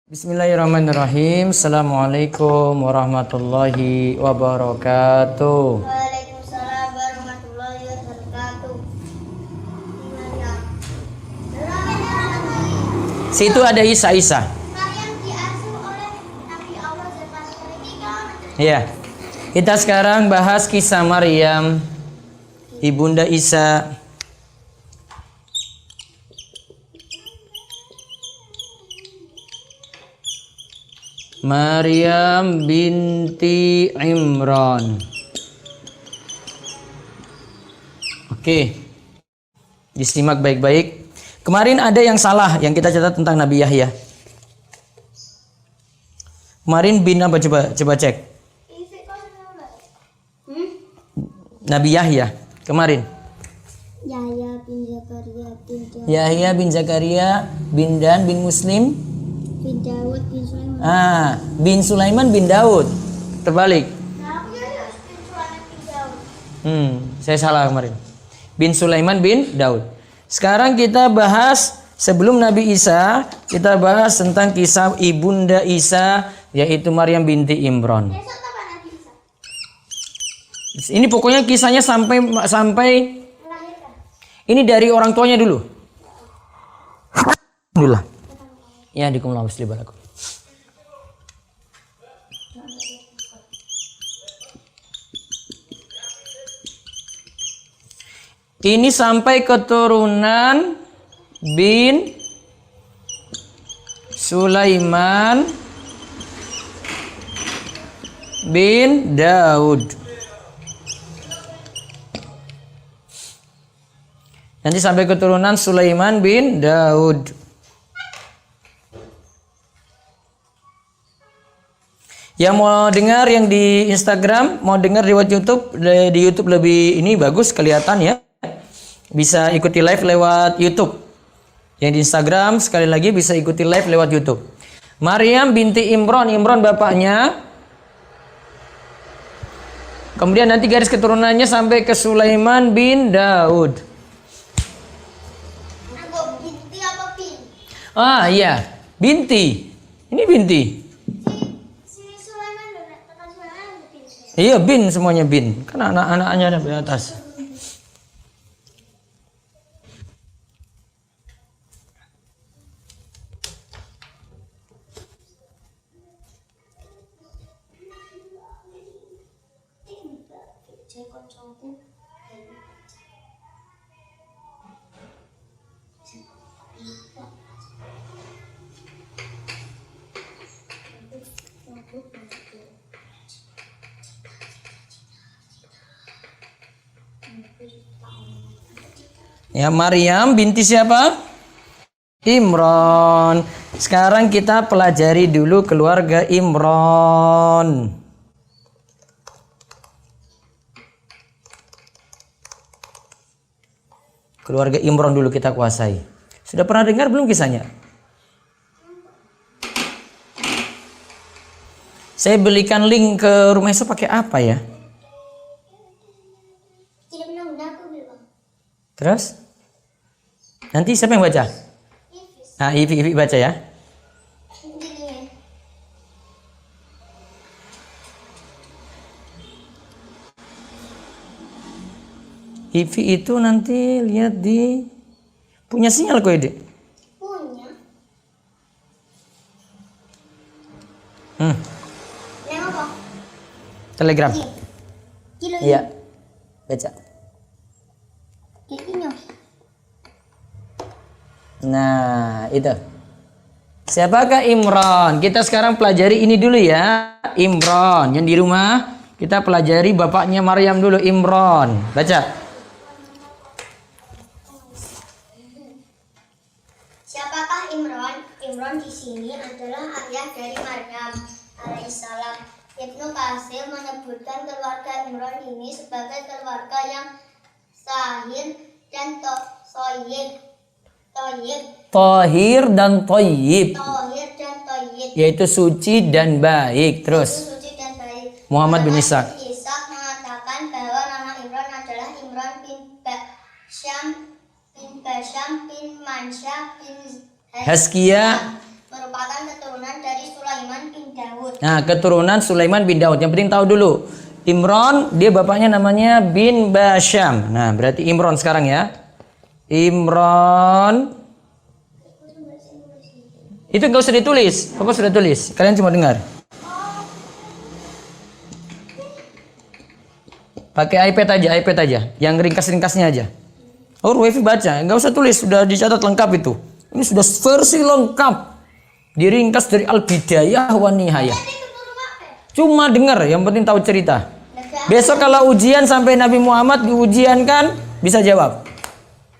Bismillahirrahmanirrahim. Assalamualaikum warahmatullahi wabarakatuh. Waalaikumsalam warahmatullahi wabarakatuh. Situ ada Isa. Maryam diasuh oleh Nabi Allah dan Ya. Kita sekarang bahas kisah Maryam, ibunda Isa. Maryam binti Imran. Oke. Disimak baik-baik. Kemarin ada yang salah yang kita catat tentang Nabi Yahya. Kemarin bin apa coba cek. Nabi Yahya kemarin. Yahya bin Zakaria bin Dan bin Muslim bin Daud bin Sulaiman. Bin Sulaiman bin Daud. Terbalik. Saya salah kemarin. Bin Sulaiman bin Daud. Sekarang kita bahas sebelum Nabi Isa, kita bahas tentang kisah ibunda Isa yaitu Maryam binti Imran. Ini pokoknya kisahnya sampai ini dari orang tuanya dulu. Alhamdulillah. Ya dikumlah muslim balaku. Ini sampai keturunan bin Sulaiman bin Daud. Nanti sampai keturunan Sulaiman bin Daud. Yang mau dengar yang di Instagram, mau dengar lewat YouTube, di YouTube lebih ini bagus kelihatan ya. Bisa ikuti live lewat YouTube. Yang di Instagram sekali lagi bisa ikuti live lewat YouTube. Maryam binti Imran, Imran bapaknya. Kemudian nanti garis keturunannya sampai ke Sulaiman bin Daud. Binti apa bin? Iya, binti. Ini binti. Iya bin semuanya bin. Kan anak-anaknya ada di atas. Ya, Maryam binti siapa? Imran. Sekarang kita pelajari dulu keluarga Imran. Keluarga Imran dulu kita kuasai. Sudah pernah dengar belum kisahnya? Saya belikan link ke rumah Esa pakai apa ya? Terus? Nanti siapa yang baca? Ivi baca ya. Ivi itu nanti lihat di punya sinyal kok Ide? Punya. Yang apa? Telegram. Iya. Baca. Ini. Nah, itu. Siapakah Imran? Kita sekarang pelajari ini dulu ya. Imran. Yang di rumah kita pelajari bapaknya Maryam dulu, Imran. Baca. Siapakah Imran? Imran di sini adalah ayah dari Maryam alaihissalam. Ibnu Katsir menyebutkan keluarga Imran ini sebagai keluarga yang sahih dan toyib. Tohir dan toyib. Yaitu suci dan baik. Terus. Muhammad bin Ishaq. Mengatakan bahwa nama Imran adalah Imran bin Basham bin Mansha bin Haskia merupakan keturunan dari Sulaiman bin Daud. Nah, keturunan Sulaiman bin Daud. Yang penting tahu dulu. Imron, dia bapaknya namanya bin Basham. Nah, berarti Imron sekarang ya. Imron. Itu nggak usah ditulis. Papa sudah tulis. Kalian cuma dengar. Pakai iPad aja. Yang ringkas-ringkasnya aja. Oh, Wifi baca. Nggak usah tulis. Sudah dicatat lengkap itu. Ini sudah versi lengkap. Diringkas dari Al-Bidayah wa Nihayah. Cuma dengar. Yang penting tahu cerita. Besok kalau ujian sampai Nabi Muhammad diujiankan, bisa jawab.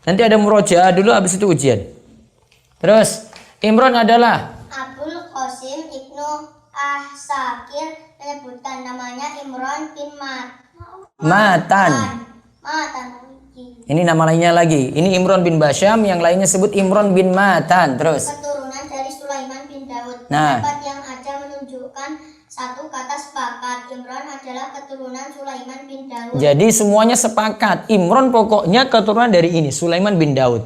Nanti ada murojaah dulu, habis itu ujian. Terus, Imron adalah Abul Qasim Ibnu Ahsakir menyebutkan namanya Imron bin Matan. Matan. Ini nama lainnya lagi. Ini Imron bin Basham, yang lainnya sebut Imron bin Matan. Terus, Keturunan dari Sulaiman bin Daud. Nah. Pendapat yang ada menunjukkan satu kata sepakat. Imron adalah keturunan Sulaiman bin Daud. jadi semuanya sepakat. Imron pokoknya keturunan dari ini, Sulaiman bin Daud.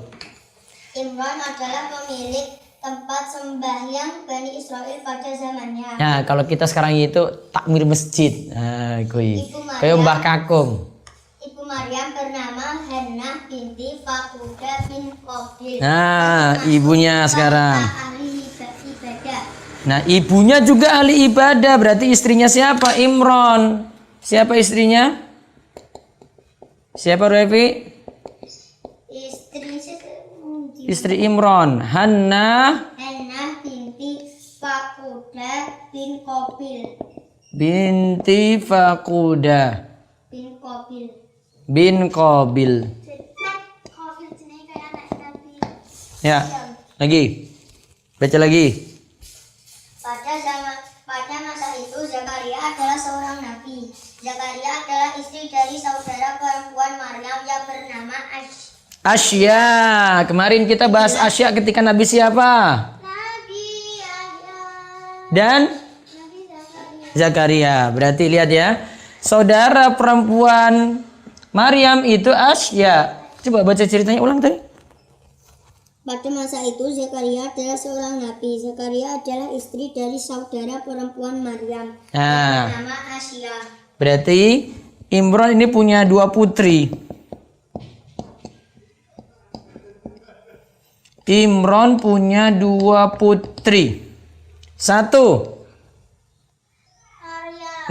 Imron adalah pemilik tempat sembahyang Bani Israel pada zamannya. Nah, kalau kita sekarang itu takmir masjid. Nah, kui. Ibu Maryam. Kayak Mbah Kakung. Ibu Maryam bernama Hannah binti Fakuda bin Qabil. Nah, ibunya sekarang. Ahli ibadah. Nah, ibunya juga ahli ibadah. Berarti istrinya siapa? Imron. Siapa istrinya? Siapa, Revi? Istri Imron. Hannah binti Fakuda bin Qabil. binti Fakuda Bin Qabil. bin Qabil. Ya, lagi. Baca lagi. Pada masa itu Zakaria adalah seorang nabi. Zakaria adalah istri dari saudara perempuan Maryam yang bernama Asya. Kemarin kita bahas Asya ketika Nabi siapa? Nabi Yahya. Dan Nabi Zakaria. Berarti lihat ya. Saudara perempuan Maryam itu Asya. Coba baca ceritanya ulang tadi. Pada masa itu Zakaria adalah seorang nabi. Zakaria adalah istri dari saudara perempuan Maryam. Nah, Nama Asya. berarti Imron ini punya 2 putri. Imron punya 2 putri. 1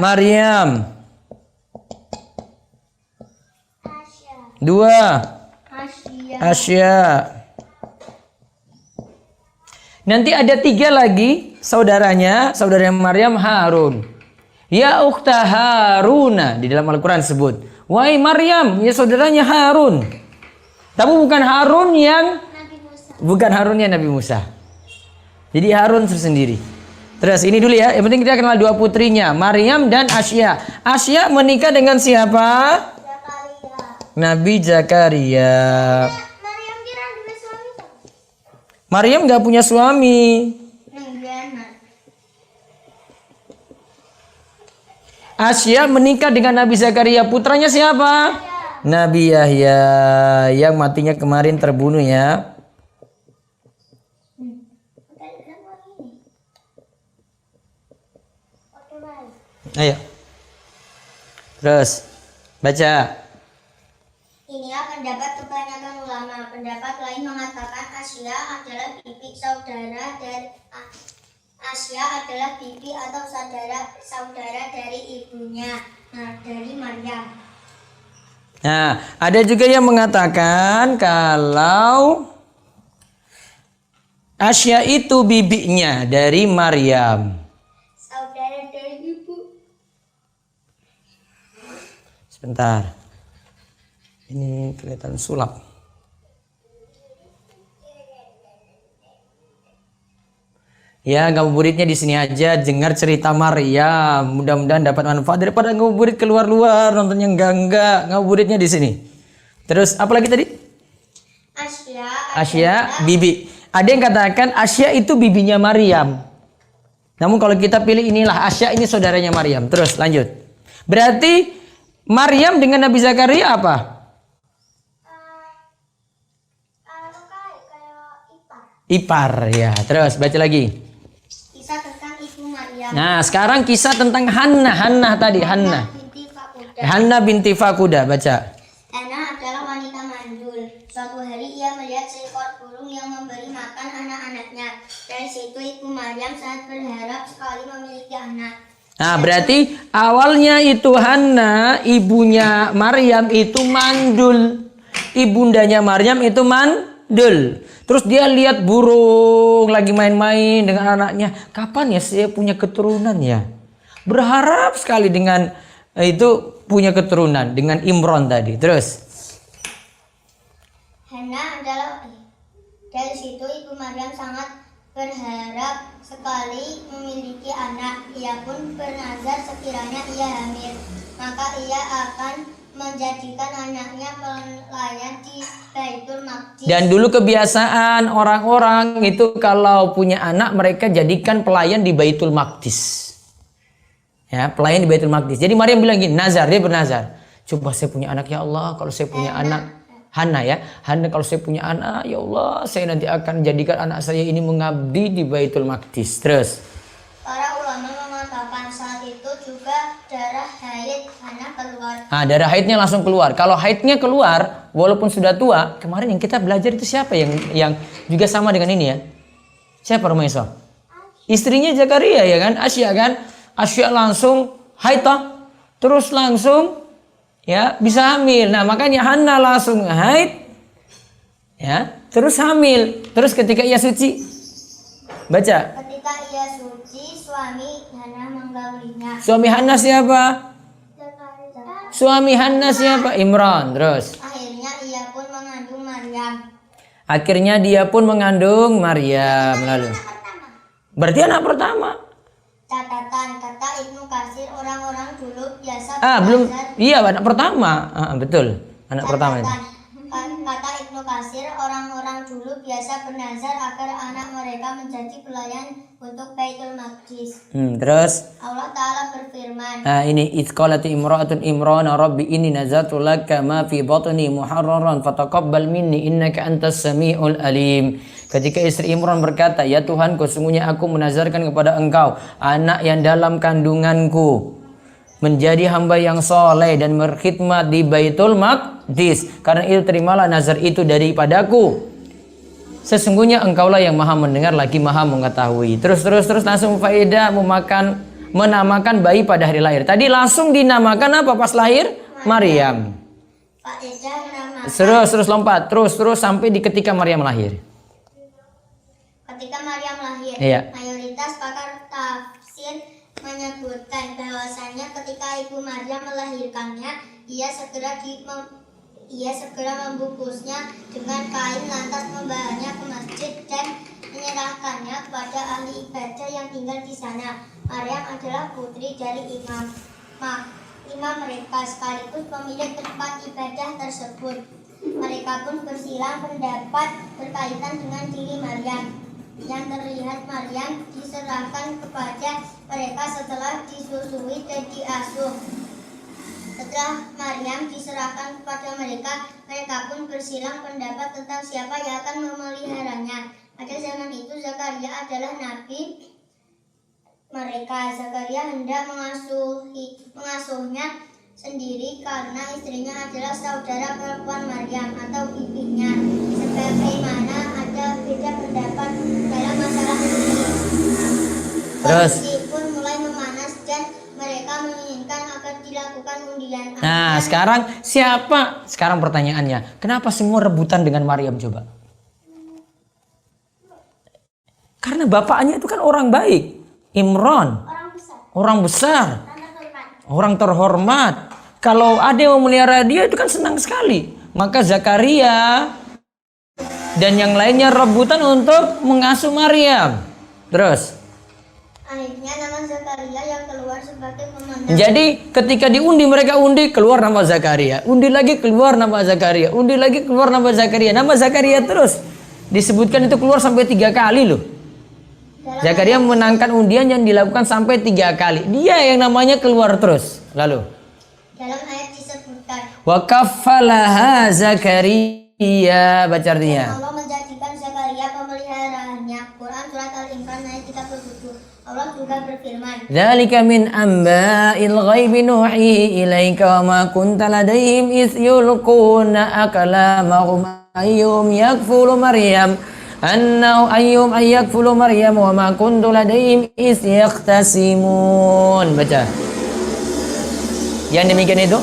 Maryam. 2 Asya. Nanti ada 3 lagi saudaranya, saudara Maryam, Harun. Ya ukhta Haruna, di dalam Al-Quran sebut. Wahai Maryam, ya saudaranya Harun. Tapi bukan Harun yang Nabi Musa. Jadi Harun tersendiri. Terus ini dulu ya, yang penting kita kenal 2 putrinya, Maryam dan Asya. Asya menikah dengan siapa? Zakaria. Nabi Zakaria. Maryam kira punya suami. Maryam nggak punya suami. Asya menikah dengan Nabi Zakaria. Putranya siapa? Nabi Yahya, yang matinya kemarin terbunuh ya. Ayo. Terus baca. Inilah pendapat kebanyakan ulama. Pendapat lain mengatakan Asya adalah bibi saudara dari atau saudara dari ibunya, dari Maryam. Nah, ada juga yang mengatakan kalau Asya itu bibinya dari Maryam. Saudara dari ibu. Sebentar. Ini kelihatan sulap. Ya, ngabuburitnya di sini aja, dengar cerita Maryam. Mudah-mudahan dapat manfaat daripada ngabuburit keluar-luar, nonton yang enggak. Ngabuburitnya di sini. Terus apa lagi tadi? Asya bibi. Ada yang katakan Asya itu bibinya Maryam. Namun kalau kita pilih inilah Asya, ini saudaranya Maryam. Terus lanjut. Berarti Maryam dengan Nabi Zakaria apa? Ipar ya. Terus baca lagi. Maryam. Nah, sekarang kisah tentang Hannah tadi, Hannah. Binti Fakuda. Hannah binti Fakuda, baca. Hannah adalah wanita mandul. Suatu hari ia melihat seekor burung yang memberi makan anak-anaknya. Dari situ ibu Maryam sangat berharap sekali memiliki anak. Nah, berarti awalnya itu Hannah, ibunya Maryam itu mandul. Ibundanya Maryam itu mandul. Terus dia lihat burung lagi main-main dengan anaknya. Kapan ya saya punya keturunan ya? Berharap sekali dengan itu punya keturunan dengan Imron tadi. Terus Hannah adalah dari situ ibu Maryam sangat berharap sekali memiliki anak. Ia pun bernazar sekiranya ia hamil, maka ia akan menjadikan anaknya pelayan di Baitul Maqdis. dan dulu kebiasaan orang-orang itu kalau punya anak mereka jadikan pelayan di Baitul Maqdis. Ya, pelayan di Baitul Maqdis. Jadi Maryam bilang gini, nazar, dia bernazar. Coba saya punya anak ya Allah, kalau saya punya anak Hannah ya. Hannah kalau saya punya anak ya Allah, saya nanti akan jadikan anak saya ini mengabdi di Baitul Maqdis. Terus Para ulama mengatakan saat itu juga darah haid Hannah keluar. nah, darah haidnya langsung keluar. Kalau haidnya keluar, walaupun sudah tua, kemarin yang kita belajar itu siapa yang juga sama dengan ini ya? Siapa Rumaiso? Istrinya Zakaria ya kan? Asya kan? Asya langsung haid toh. Terus langsung ya bisa hamil. Nah, makanya Hannah langsung haid. Ya, terus hamil. Terus ketika ia suci baca. Ketika ia suci, suami Hannah menggaulinya. Suami Hannah siapa? Suami Hannah siapa? Imran. Terus Akhirnya ia pun mengandung Maryam. akhirnya dia pun mengandung Maryam. Lalu berarti anak pertama. Catatan kata Ibnu Katsir, orang-orang dulu biasa Belum. bernazar. Iya, anak pertama. Betul. Anak pertama itu. Kata Ibnu Katsir, orang-orang dulu biasa bernazar agar anak mereka menjadi pelayan untuk Baitul Maqdis. Terus Allah Ta'ala berfirman, ini itqalati imra'atun imrana rabbi inni nazartu laka ma fi batni muharraran fataqabbal minni innaka antas samiul alim. Ketika istri Imran berkata, ya Tuhanku, sesungguhnya aku menazarkan kepada engkau anak yang dalam kandunganku menjadi hamba yang soleh dan berkhidmat di Baitul Maqdis. Karena itu terimalah nazar itu daripadaku. Sesungguhnya engkaulah yang maha mendengar lagi maha mengetahui. Terus langsung faedah menamakan bayi pada hari lahir. Tadi langsung dinamakan apa pas lahir? Maryam. Pak Eda menamakan Terus lompat. Terus sampai di ketika Maryam lahir. ketika Maryam lahir. Iya. Mayoritas pakar tafsir menyebutkan bahwasannya ketika ibu Maryam melahirkannya, ia segera membungkusnya dengan kain lantas membawanya ke masjid dan menyerahkannya kepada ahli ibadah yang tinggal di sana. Maryam adalah putri dari imam mereka sekaligus pemilik tempat ibadah tersebut. Mereka pun bersilang pendapat berkaitan dengan diri Maryam. Yang terlihat Maryam diserahkan kepada mereka setelah disusui dan diasuh. Setelah Maryam diserahkan kepada mereka, mereka pun bersilang pendapat tentang siapa yang akan memeliharanya. Pada zaman itu Zakaria adalah nabi mereka. Zakaria hendak mengasuhnya sendiri karena istrinya adalah saudara perempuan Maryam atau bibinya. Sebagaimana ada beda pendapat dalam masalah ini. Kondisi pun mulai memanas dan mereka menginginkan agar dilakukan undian. Nah, sekarang pertanyaannya, kenapa semua rebutan dengan Maryam coba? Karena bapaknya itu kan orang baik, Imran, orang besar, orang terhormat. Kalau ada yang memelihara dia itu kan senang sekali. Maka Zakaria dan yang lainnya rebutan untuk mengasuh Maryam. Terus Akhirnya nama Zakaria yang keluar sebagai pemenang. jadi ketika diundi mereka undi keluar nama Zakaria, undi lagi keluar nama Zakaria, undi lagi keluar nama Zakaria, nama Zakaria terus disebutkan itu keluar sampai 3 kali loh. Zakaria menangkan undian yang dilakukan sampai 3 kali. Dia yang namanya keluar terus. Lalu Dalam ayat disebutkan, wa kaffalaha Zakaria, baca artinya. Allah menjadikan Zakaria pemeliharaannya. Quran surat Al-Imran ayat 37. Allah juga juga berfirman, Dzalika min amba'il ghaibi nuhihi ilaika wa ma kunta ladaihim idh yulquna aklamahum ayyum yakfulu Maryam yakfulu Maryam wa ma kuntu ladaihim idh yahtasimun. Baca. Yang demikian itu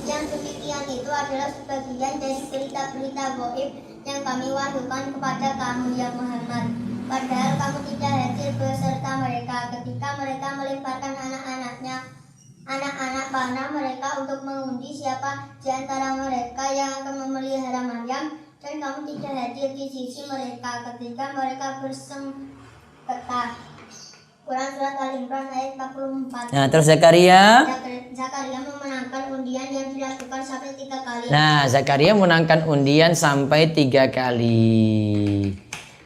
yang demikian itu adalah sebagian dari berita-berita gaib yang kami wahyukan kepada kamu ya Muhammad. Padahal kamu tidak hadir beserta mereka ketika mereka melemparkan anak-anak panah mereka untuk mengundi siapa di antara mereka yang akan memelihara Maryam, dan kamu tidak hadir di sisi mereka ketika mereka bersengketa. Quran Surat Al-Imran ayat 44. Nah, terus Zakaria memenangkan undian yang dilakukan sampai 3 kali. Nah, Zakaria menangkan undian sampai 3 kali.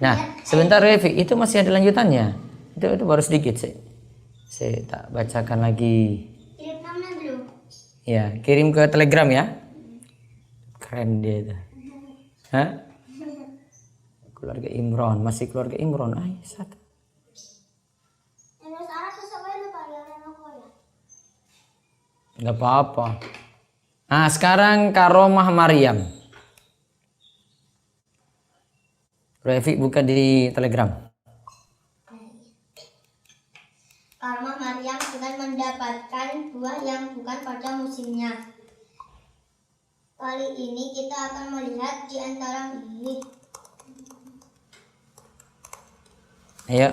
Nah, sebentar Revi, itu masih ada lanjutannya. Itu baru sedikit sih. Saya tak bacakan lagi. Kirim nama dulu. Ya, kirim ke Telegram ya. Keren dia itu. Hah? Keluarga Imron, masih keluarga Imron. Satu. Enggak apa-apa. Nah, sekarang Karomah Maryam. Revi buka di Telegram. Karomah Maryam dengan mendapatkan buah yang bukan pada musimnya. Kali ini kita akan melihat di antara ini. Ayo.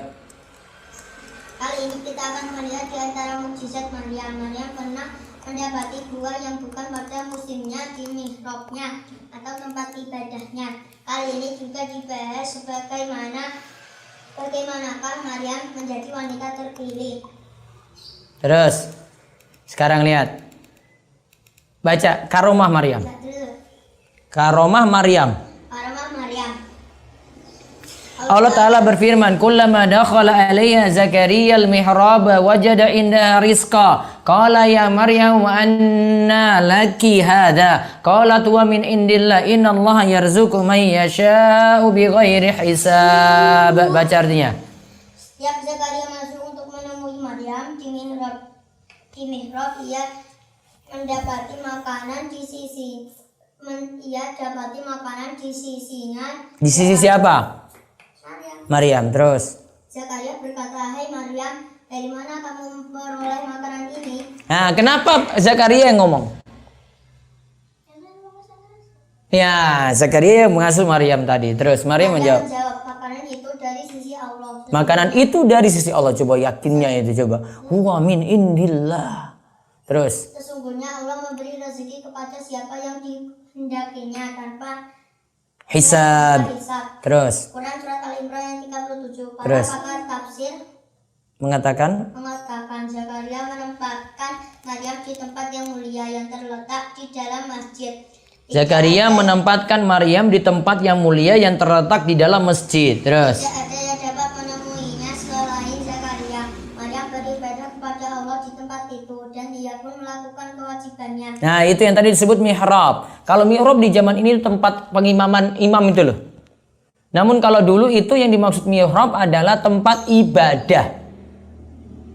Kali ini kita akan melihat di antara mukjizat Maryam. Maryam pernah mendapati buah yang bukan pada musimnya di mihrabnya atau tempat ibadahnya. Kali ini juga dibahas bagaimanakah Maryam menjadi wanita terpilih. Terus sekarang lihat. Baca Karomah Maryam. Karomah Maryam. Karomah Maryam. Allah Ta'ala berfirman, kullama dakhala alaiha Zakaria al-mihrab wajada indaha rizqa qala ya Maryam wa anna laki hadha qalat wa min indillah innallaha yarzuqu man yasha'u bighairi hisab. Baca artinya. Setiap Zakaria masuk untuk menemui Maryam di mihrab, ia mendapati makanan di sisinya. Di sisi siapa? Maryam. Terus Zakaria berkata, "Hai Maryam, dari mana kamu memperoleh makanan ini?" nah, kenapa Zakaria yang ngomong? Ya, Zakaria yang mengasuh Maryam tadi. Terus Maryam menjawab, "Makanan itu dari sisi Allah." makanan itu dari sisi Allah. Coba yakinnya itu coba. Huwa min indillah. Terus Sesungguhnya Allah memberi rezeki kepada siapa yang dikehendakinya tanpa hisab. Terus Quran Surat Al-Imran ayat 37. Para Terus pakar tafsir mengatakan Zakaria menempatkan Maryam di tempat yang mulia yang terletak di dalam masjid. Zakaria menempatkan Maryam di tempat yang mulia yang terletak di dalam masjid. Terus Tidak ada yang dapat menemuinya selain Zakaria. Maryam beribadah kepada Allah di tempat itu dan dia pun melakukan kewajibannya. nah, itu yang tadi disebut mihrab. Kalau mihrab di zaman ini tempat pengimaman imam itu loh. Namun kalau dulu itu yang dimaksud mihrab adalah tempat ibadah.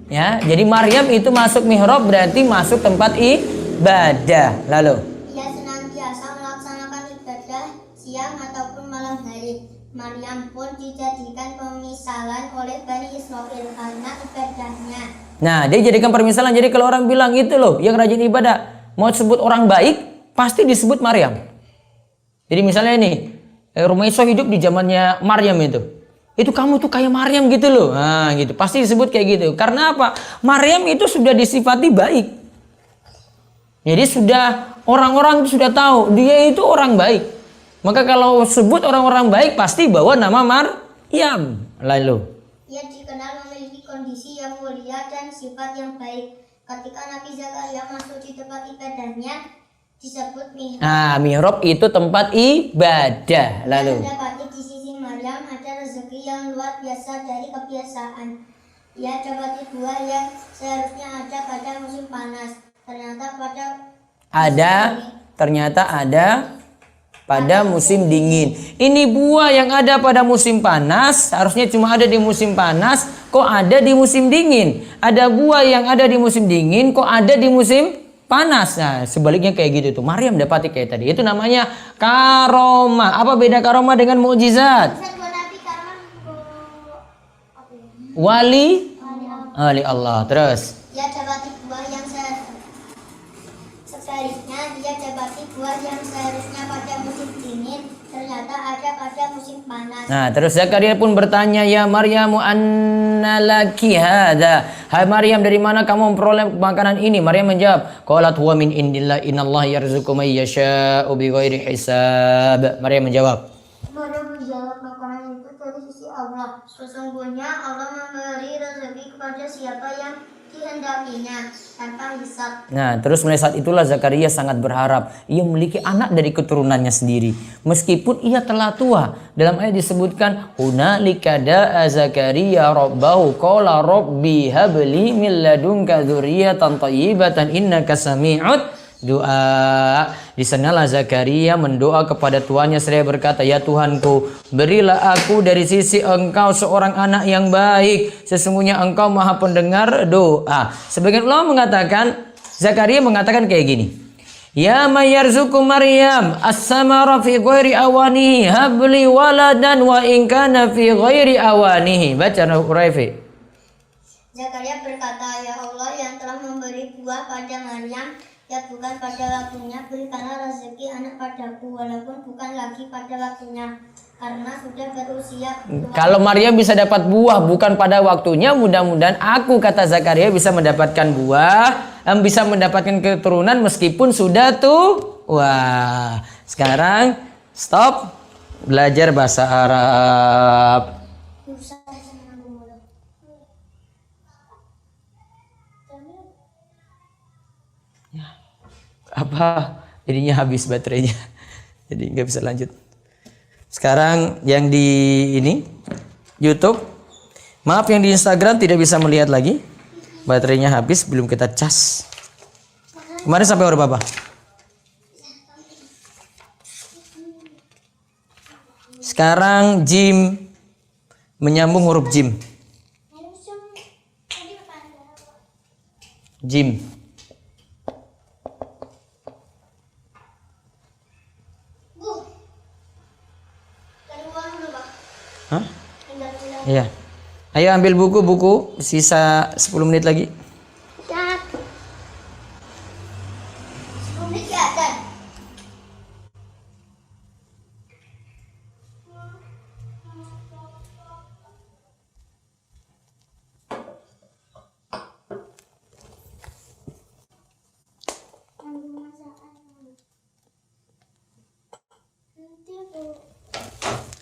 Ya, jadi Maryam itu masuk mihrab berarti masuk tempat ibadah. Lalu Ia senantiasa melaksanakan ibadah siang ataupun malam hari. Maryam pun dijadikan pemisalan oleh Bani Israel karena ibadahnya. nah, dia jadikan permisalan. Jadi kalau orang bilang itu loh yang rajin ibadah, mau sebut orang baik pasti disebut Maryam. Jadi misalnya ini Rumaiso hidup di zamannya Maryam itu kamu tuh kayak Maryam gitu loh. Nah gitu pasti disebut kayak gitu. Karena apa? Maryam itu sudah disifati baik. Jadi sudah orang-orang sudah tahu dia itu orang baik. Maka kalau sebut orang-orang baik pasti bawa nama Maryam. Lalu Ia dikenal memiliki kondisi yang mulia dan sifat yang baik. Ketika Nabi Zakaria masuk di tempat ibadahnya disebut mihrab. nah, mihrab itu tempat ibadah. Lalu Dapati di sisi Maryam ada rezeki yang luar biasa dari kebiasaan. Ia dapati buah yang seharusnya ada pada musim panas. Ternyata ada pada musim dingin. Ini buah yang ada pada musim panas, harusnya cuma ada di musim panas, kok ada di musim dingin. Ada buah yang ada di musim dingin, kok ada di musim panas. Nah, sebaliknya kayak gitu tuh. Maryam dapati kayak tadi. Itu namanya karomah. Apa beda karomah dengan mukjizat? Bisa dua nabi karena Wali Allah. Terus dia dapati buah yang sebaliknya dia dapati buah yang seharusnya pada musim dingin ternyata ada pada musim panas. nah, terus Zakaria pun bertanya, "Ya Maryamu anna laki hadza?" Hai Maryam, dari mana kamu memperoleh makanan ini? Maryam menjawab, "Qalat huwa min indillah, innallaha yarzuqu may yasha'u bighairi hisab." Maryam menjawab, Maryam menjawab, makanan itu dari sisi Allah. Sesungguhnya Allah memberi rezeki kepada siapa yang dikehendakinya tanpa hisab. nah, terus mulai saat itulah Zakaria sangat berharap ia memiliki anak dari keturunannya sendiri. Meskipun ia telah tua. Dalam ayat disebutkan, "Hunalika da'a Zakaria rabbahu qala rabbi habli min ladunka dzurriyyatan thayyibatan innaka sami'ud du'a." Di sanalah Zakaria mendoa kepada Tuhannya seraya berkata, "Ya Tuhanku, berilah aku dari sisi Engkau seorang anak yang baik. Sesungguhnya Engkau Maha pendengar doa." Sebagian ulama mengatakan, Zakaria mengatakan kayak gini, "Ya mayyarzuqu Maryam as-samara fi ghairi awanihi habli waladan wa in kana fi ghairi awanihi." Baca Uraifi. Zakaria berkata, "Ya Allah yang telah memberi buah pada Maryam, ya bukan pada waktunya, berikanlah rezeki anak padaku walaupun bukan lagi pada waktunya, karena sudah berusia tua." Kalau Maryam bisa dapat buah bukan pada waktunya, mudah-mudahan aku, kata Zakaria, bisa mendapatkan buah, bisa mendapatkan keturunan meskipun sudah tuh. Wah, sekarang stop belajar bahasa Arab. Apa? Jadinya habis baterainya. Jadi nggak bisa lanjut. Sekarang yang di ini YouTube, maaf yang di Instagram tidak bisa melihat lagi. Baterainya habis, belum kita cas. Kemarin sampai huruf apa? Sekarang jim, menyambung huruf jim. Jim. Hah? Iya. Ayo ambil buku, sisa 10 menit lagi. Siap. 10 menit ya, Dan.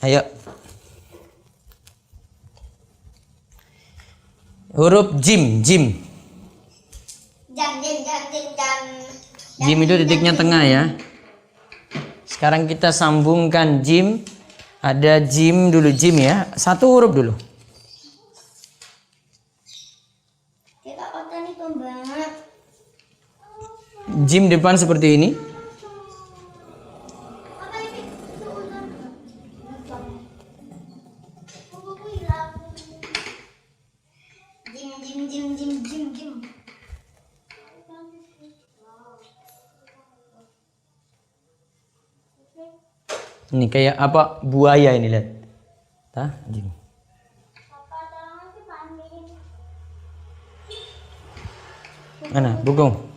Ayo. Huruf jim. Jam. Jim itu titiknya tengah ya. Sekarang kita sambungkan jim. Ada jim dulu, jim ya. Satu huruf dulu. Kita otak nih pembanget. Jim depan seperti ini. Jim. Ini kayak apa? Buaya ini, lihat. Tah, jim. Mana? Bugong.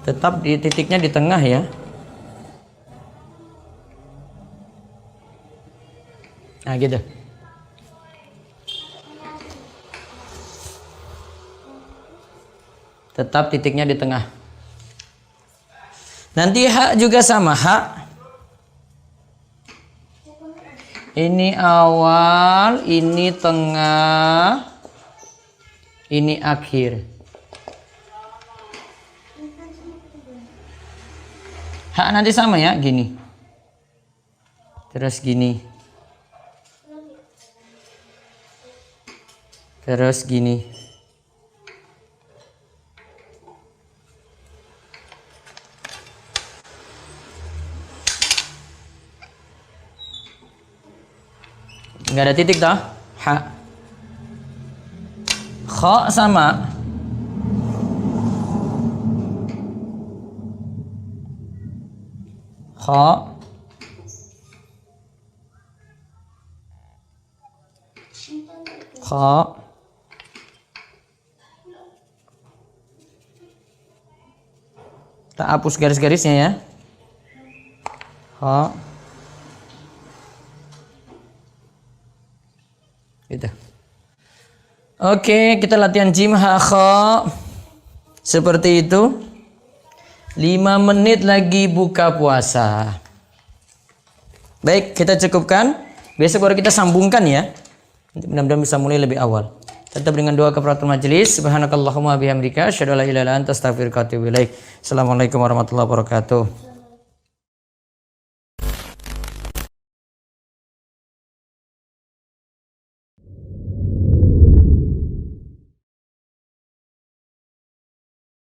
Tetap di titiknya di tengah ya. Nah gitu. Tetap titiknya di tengah. Nanti hak juga sama, hak. Ini awal, ini tengah, Ini akhir. Ha nanti sama ya, gini. Terus gini. Terus gini. Nggak ada titik toh? Ha. Kha sama. Kha. Kha. Kita hapus garis-garisnya ya. Kha. Gitu. Oke, kita latihan jim ha kha. Seperti itu. 5 menit lagi buka puasa. Baik, kita cukupkan. Besok baru kita sambungkan ya. Mudah-mudahan bisa mulai lebih awal. Tetap dengan doa kafaratul majelis. Subhanakallahumma bihamdika asyhadu an la ilaha illa anta astaghfiruka wa atubu ilaik. Assalamualaikum warahmatullahi wabarakatuh.